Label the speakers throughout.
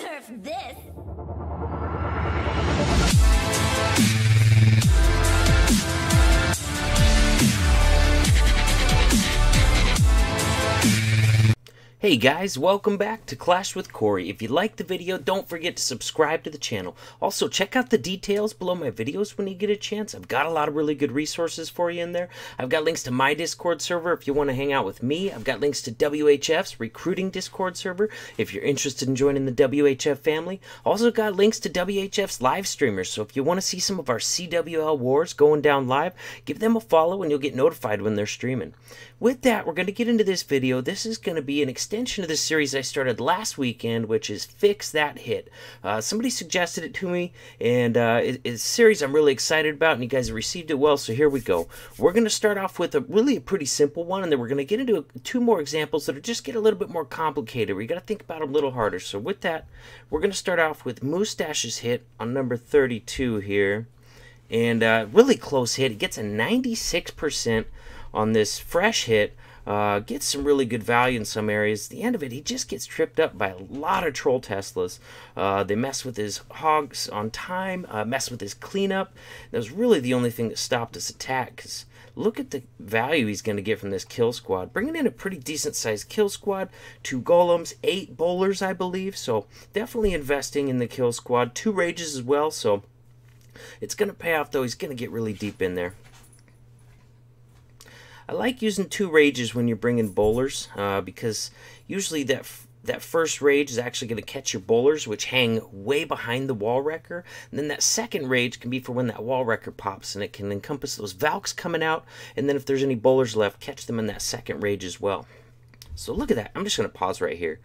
Speaker 1: Nerf this!
Speaker 2: Hey guys, welcome back to Clash with Corey. If you liked the video, don't forget to subscribe to the channel. Also, check out the details below my videos when you get a chance. I've got a lot of really good resources for you in there. I've got links to my Discord server if you want to hang out with me. I've got links to WHF's recruiting Discord server if you're interested in joining the WHF family. Also got links to WHF's live streamers, so if you want to see some of our CWL wars going down live, give them a follow and you'll get notified when they're streaming. With that, we're going to get into this video. This is going to be an extension of the series I started last weekend, which is Fix That Hit. Somebody suggested it to me, and it's a series I'm really excited about, and you guys have received it well, so here we go. We're going to start off with a pretty simple one, and then we're going to get into two more examples that are just get a little bit more complicated, where you got to think about them a little harder. So with that, we're going to start off with Moustache's hit on number 32 here, and really close hit. He gets a 96% on this fresh hit. Gets some really good value in some areas. At the end of it, he just gets tripped up by a lot of troll Teslas. They mess with his hogs on time, mess with his cleanup. That was really the only thing that stopped his attack, because look at the value he's going to get from this kill squad. Bringing in a pretty decent sized kill squad, 2 golems, 8 bowlers, I believe. So definitely investing in the kill squad. 2 rages as well, so it's going to pay off, though. He's going to get really deep in there. I like using 2 rages when you're bringing bowlers, because usually that first rage is actually going to catch your bowlers, which hang way behind the wall wrecker. And then that second rage can be for when that wall wrecker pops, and it can encompass those Valks coming out, and then if there's any bowlers left, catch them in that second rage as well. So look at that. I'm just going to pause right here.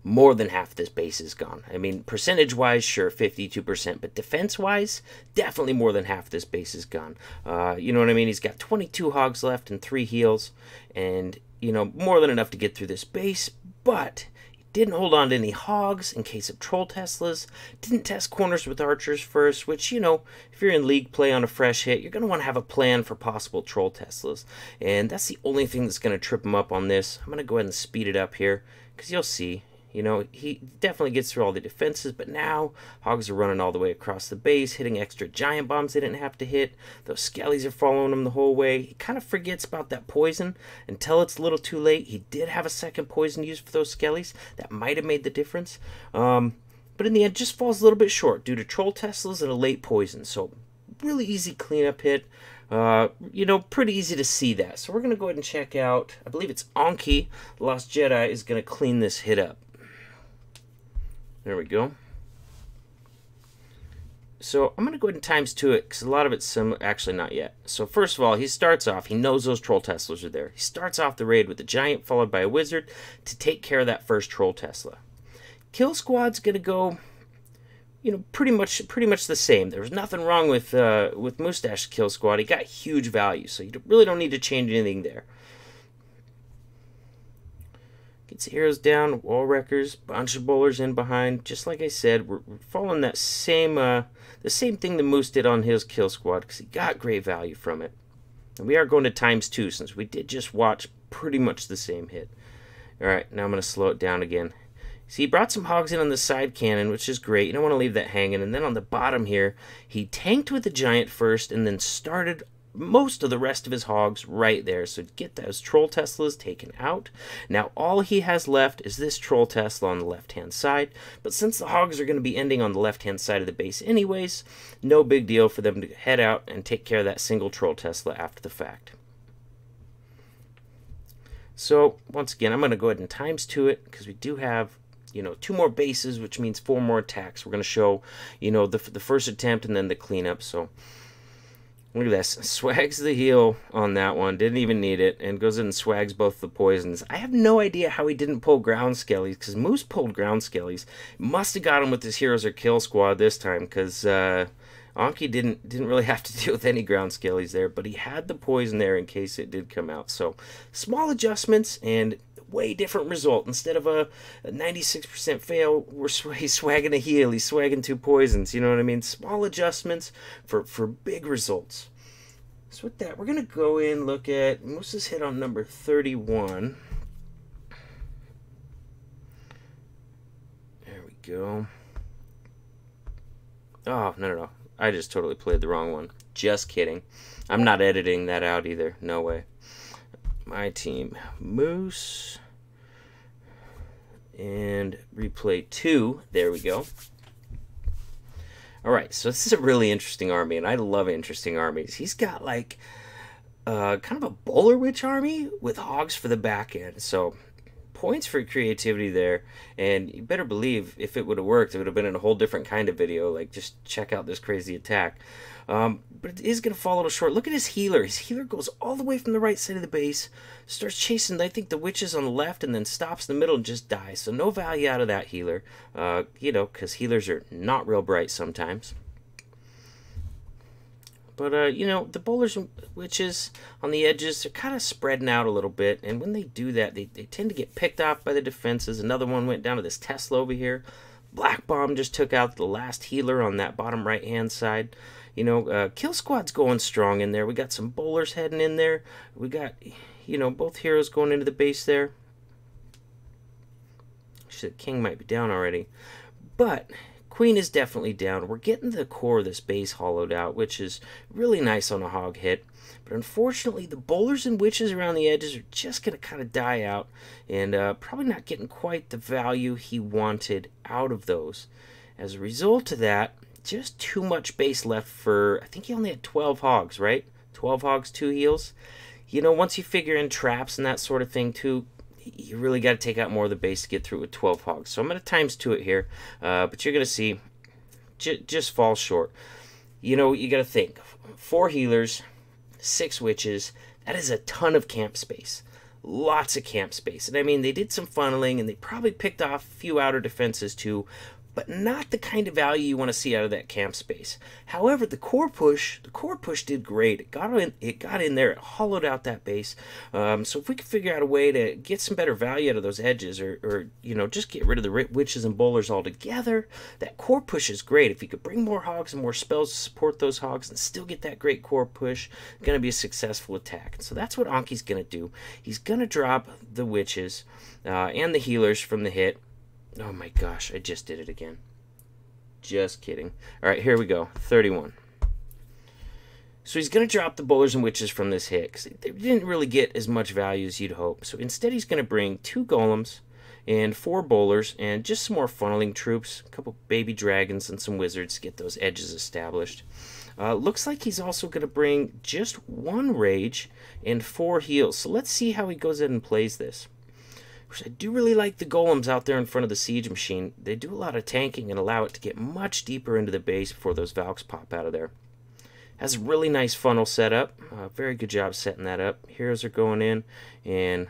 Speaker 2: More than half this base is gone. I mean, percentage-wise, sure, 52%, but defense-wise, definitely more than half this base is gone. You know what I mean? He's got 22 hogs left and 3 heals, and, you know, more than enough to get through this base, but he didn't hold on to any hogs in case of troll Teslas, didn't test corners with archers first, which, you know, if you're in league play on a fresh hit, you're going to want to have a plan for possible troll Teslas, and that's the only thing that's going to trip him up on this. I'm going to go ahead and speed it up here, because you'll see. You know, he definitely gets through all the defenses, but now hogs are running all the way across the base, hitting extra giant bombs they didn't have to hit. Those skellies are following him the whole way. He kind of forgets about that poison until it's a little too late. He did have a second poison used for those skellies. That might have made the difference. But in the end, just falls a little bit short due to troll Teslas and a late poison. So, really easy cleanup hit. You know, pretty easy to see that. So we're going to go ahead and check out, I believe it's Anki, the Lost Jedi, is going to clean this hit up. There we go. So I'm going to go ahead and times 2 it, because a lot of it's similar. Actually, not yet. So first of all, he starts off, he knows those troll Teslas are there. He starts off the raid with a giant followed by a wizard to take care of that first troll Tesla. Kill squad's going to go, you know, pretty much the same. There was nothing wrong with Moustache's kill squad. He got huge value, so you really don't need to change anything there. Gets arrows down, wall wreckers, bunch of bowlers in behind. Just like I said, we're following that same the same thing the Moose did on his kill squad, because he got great value from it. And we are going to times 2 since we did just watch pretty much the same hit. Alright, now I'm going to slow it down again. See, he brought some hogs in on the side cannon, which is great. You don't want to leave that hanging. And then on the bottom here, he tanked with the giant first and then started most of the rest of his hogs right there. So get those troll Teslas taken out. Now all he has left is this troll Tesla on the left hand side, but since the hogs are going to be ending on the left hand side of the base anyways, no big deal for them to head out and take care of that single troll Tesla after the fact. So once again, I'm going to go ahead and times 2 it, because we do have, you know, 2 more bases, which means 4 more attacks. We're going to show, you know, the first attempt and then the cleanup. So look at this. Swags the heal on that one. Didn't even need it. And goes in and swags both the poisons. I have no idea how he didn't pull ground skellies, because Moose pulled ground skellies. Must have got him with his heroes or kill squad this time, because Anki didn't really have to deal with any ground skellies there. But he had the poison there in case it did come out. So small adjustments and way different result. Instead of a 96% fail, he's swagging a heal, he's swagging 2 poisons, you know what I mean? Small adjustments for big results. So with that, we're going to go in, look at Moose's hit on number 31. There we go. Oh, no, no, no. I just totally played the wrong one. Just kidding. I'm not editing that out either. No way. My team. Moose. And replay 2. There we go. Alright, so this is a really interesting army, and I love interesting armies. He's got like kind of a bowler witch army with hogs for the back end. So points for creativity there, and you better believe if it would have worked, it would have been in a whole different kind of video. Like, just check out this crazy attack. But it is going to fall a little short. Look at his healer. His healer goes all the way from the right side of the base, starts chasing, I think, the witches on the left, and then stops in the middle and just dies. So no value out of that healer, you know, because healers are not real bright sometimes. But, you know, the bowlers and witches on the edges, they're kind of spreading out a little bit. And when they do that, they tend to get picked off by the defenses. Another one went down to this Tesla over here. Black Bomb just took out the last healer on that bottom right-hand side. You know, Kill Squad's going strong in there. We got some bowlers heading in there. We got, you know, both heroes going into the base there. Shit, King might be down already. But Queen is definitely down. We're getting the core of this base hollowed out, which is really nice on a hog hit. But unfortunately, the bowlers and witches around the edges are just going to kind of die out, and probably not getting quite the value he wanted out of those. As a result of that, just too much base left for, I think he only had 12 hogs, right? 12 hogs, 2 heals. You know, once you figure in traps and that sort of thing too, you really got to take out more of the base to get through with 12 hogs. So I'm going to ×2 it here, but you're going to see just fall short. You know, you got to think, 4 healers, 6 witches, that is a ton of camp space. Lots of camp space. And I mean, they did some funneling, and they probably picked off a few outer defenses too, but not the kind of value you want to see out of that camp space. However, the core push did great. It got in there, it hollowed out that base. So if we could figure out a way to get some better value out of those edges, or you know, just get rid of the witches and bowlers altogether, that core push is great. If you could bring more hogs and more spells to support those hogs and still get that great core push, it's going to be a successful attack. So that's what Anki's going to do. He's going to drop the witches and the healers from the hit. Oh my gosh, I just did it again. Just kidding. Alright, here we go. 31. So he's going to drop the bowlers and witches from this hit, because they didn't really get as much value as you'd hope. So instead he's going to bring 2 golems and 4 bowlers and just some more funneling troops, a couple baby dragons and some wizards to get those edges established. Looks like he's also going to bring just 1 rage and 4 heals. So let's see how he goes ahead and plays this. I do really like the golems out there in front of the siege machine. They do a lot of tanking and allow it to get much deeper into the base before those Valks pop out of there. Has a really nice funnel set up. Very good job setting that up. Heroes are going in, and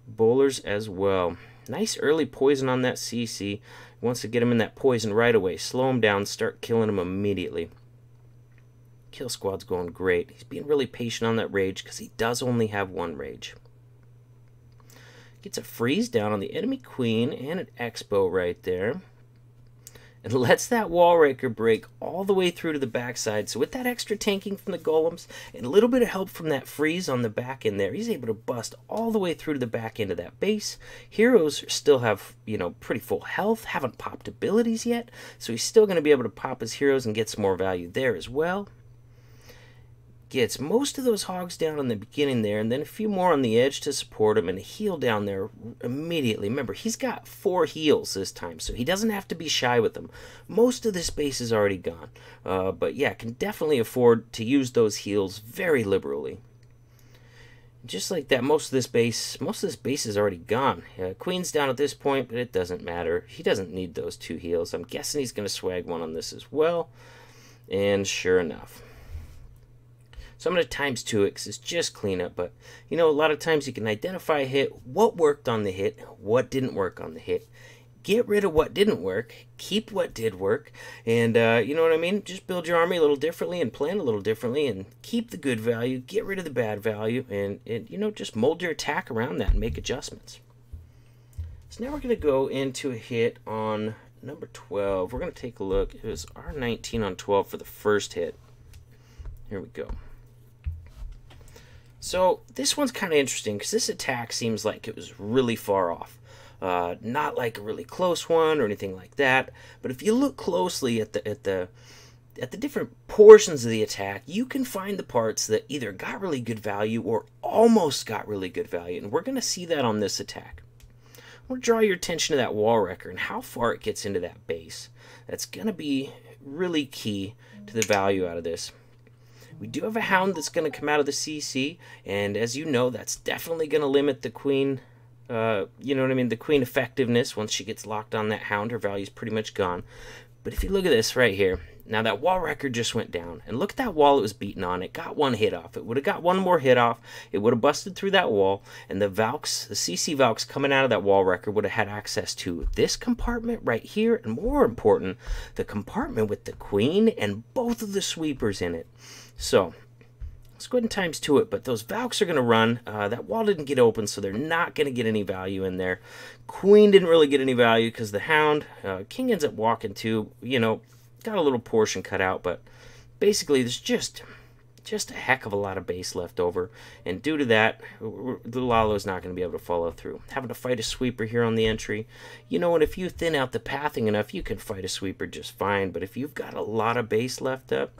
Speaker 2: bowlers as well. Nice early poison on that CC. Wants to get him in that poison right away. Slow him down, start killing him immediately. Kill Squad's going great. He's being really patient on that rage because he does only have 1 rage. Gets a freeze down on the enemy queen and an expo right there. And lets that wall raker break all the way through to the backside. So with that extra tanking from the golems and a little bit of help from that freeze on the back end there, he's able to bust all the way through to the back end of that base. Heroes still have, you know, pretty full health, haven't popped abilities yet. So he's still going to be able to pop his heroes and get some more value there as well. Gets most of those hogs down in the beginning there, and then a few more on the edge to support him, and a heal down there immediately. Remember, he's got 4 heals this time, so he doesn't have to be shy with them. Most of this base is already gone, but yeah, can definitely afford to use those heals very liberally. Just like that, most of this base is already gone. Queen's down at this point, but it doesn't matter. He doesn't need those 2 heals. I'm guessing he's going to swag 1 on this as well, and sure enough. So I'm going to ×2 it because it's just cleanup. But, you know, a lot of times you can identify a hit, what worked on the hit, what didn't work on the hit. Get rid of what didn't work, keep what did work, and you know what I mean? Just build your army a little differently and plan a little differently and keep the good value, get rid of the bad value, and you know, just mold your attack around that and make adjustments. So now we're going to go into a hit on number 12. We're going to take a look. It was R19 on 12 for the first hit. Here we go. So this one's kind of interesting because this attack seems like it was really far off. Not like a really close one or anything like that. But if you look closely at the different portions of the attack, you can find the parts that either got really good value or almost got really good value. And we're going to see that on this attack. I want to draw your attention to that wall wrecker and how far it gets into that base. That's going to be really key to the value out of this. We do have a hound that's going to come out of the CC, and as you know, that's definitely going to limit the queen, you know what I mean, the queen effectiveness. Once she gets locked on that hound, her value's pretty much gone. But if you look at this right here, now that wall wrecker just went down, and look at that wall it was beaten on. It got one hit off. It would have got one more hit off. It would have busted through that wall, and the Valks, the CC Valks coming out of that wall wrecker would have had access to this compartment right here, and more important, the compartment with the queen and both of the sweepers in it. So let's go ahead and times 2 it, but those Valks are going to run. That wall didn't get open, so they're not going to get any value in there. Queen didn't really get any value because the hound, king ends up walking too, you know, got a little portion cut out, but basically there's just a heck of a lot of base left over, and due to that, the Lalo's not going to be able to follow through. Having to fight a sweeper here on the entry, you know, and if you thin out the pathing enough, you can fight a sweeper just fine, but if you've got a lot of base left up,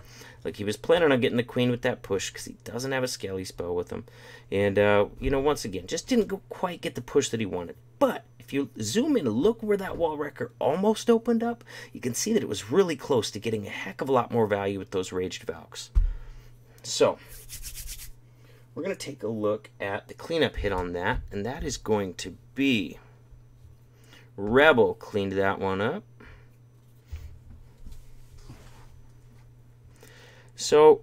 Speaker 2: like he was planning on getting the queen with that push because he doesn't have a scaly spell with him, and you know, once again, just didn't quite get the push that he wanted. But if you zoom in and look where that wall wrecker almost opened up, you can see that it was really close to getting a heck of a lot more value with those raged Valks. So we're going to take a look at the cleanup hit on that, and that is going to be Rebel cleaned that one up. So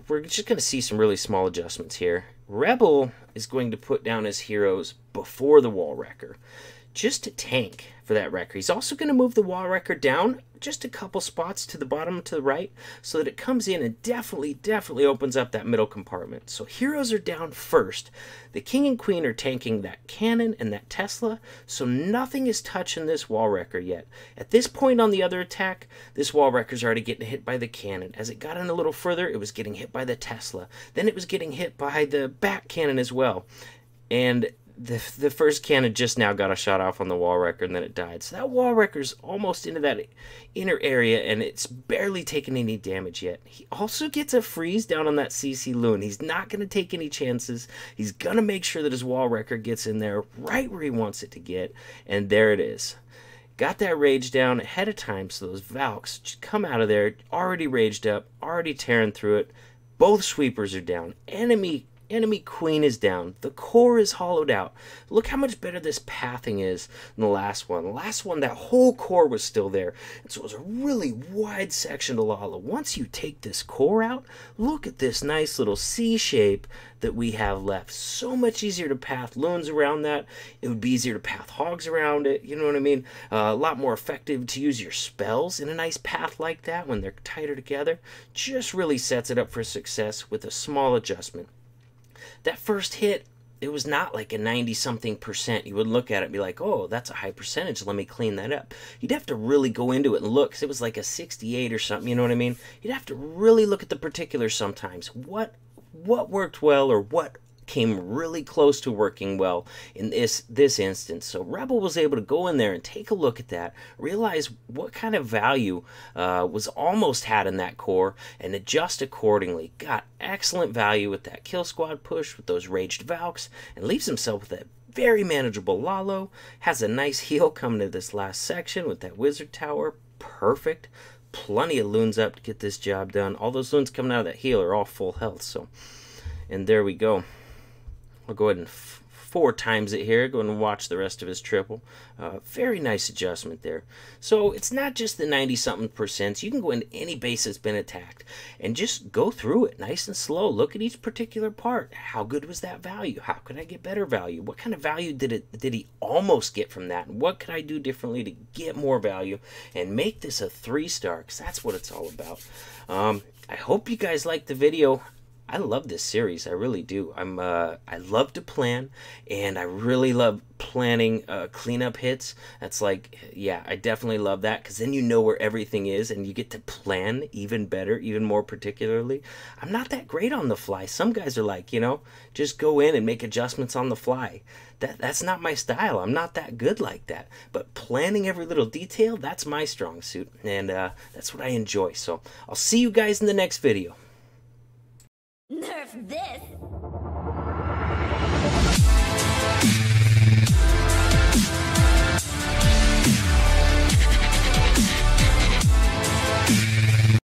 Speaker 2: we're just going to see some really small adjustments here. Rebel is going to put down his heroes before the wall wrecker, just to tank for that wrecker. He's also going to move the wall wrecker down just a couple spots to the bottom to the right so that it comes in and definitely opens up that middle compartment. So heroes are down first. The king and queen are tanking that cannon and that Tesla, so nothing is touching this wall wrecker yet. At this point on the other attack, this wall wrecker's already getting hit by the cannon. As it got in a little further, it was getting hit by the Tesla. Then it was getting hit by the back cannon as well. And the first cannon just now got a shot off on the wall wrecker, and then it died. So that wall wrecker's almost into that inner area, and it's barely taken any damage yet. He also gets a freeze down on that CC Loon. He's not going to take any chances. He's going to make sure that his wall wrecker gets in there right where he wants it to get, and there it is. Got that rage down ahead of time, so those Valks just come out of there already raged up, already tearing through it. Both sweepers are down. Enemy queen is down. The core is hollowed out. Look how much better this pathing is than the last one. The last one, that whole core was still there. And so it was a really wide section to Lala. Once you take this core out, look at this nice little C shape that we have left. So much easier to path loons around that. It would be easier to path hogs around it. You know what I mean? A lot more effective to use your spells in a nice path like that when they're tighter together. Just really sets it up for success with a small adjustment. That first hit, it was not like a 90-something%. You would look at it and be like, oh, that's a high percentage. Let me clean that up. You'd have to really go into it and look, because it was like a 68 or something, you know what I mean? You'd have to really look at the particulars sometimes. What worked well, or what came really close to working well in this instance. So Rebel was able to go in there and take a look at that, realize what kind of value was almost had in that core, and adjust accordingly. Got excellent value with that kill squad push with those raged Valks, and leaves himself with a very manageable Lalo. Has a nice heal coming to this last section with that wizard tower. Perfect. Plenty of loons up to get this job done. All those loons coming out of that heal are all full health. So, and there we go. I'll go ahead and 4 times it here. Go ahead and watch the rest of his triple. Very nice adjustment there. So it's not just the 90-something%. You can go into any base that's been attacked and just go through it nice and slow. Look at each particular part. How good was that value? How could I get better value? What kind of value did he almost get from that? And what could I do differently to get more value and make this a 3-star? Because that's what it's all about. I hope you guys liked the video. I love this series. I really do. I love to plan, and I really love planning cleanup hits. That's like, yeah, I definitely love that because then you know where everything is and you get to plan even better, even more particularly. I'm not that great on the fly. Some guys are like, just go in and make adjustments on the fly. That's not my style. I'm not that good like that. But planning every little detail, that's my strong suit, and that's what I enjoy. So I'll see you guys in the next video.
Speaker 1: Nerf this!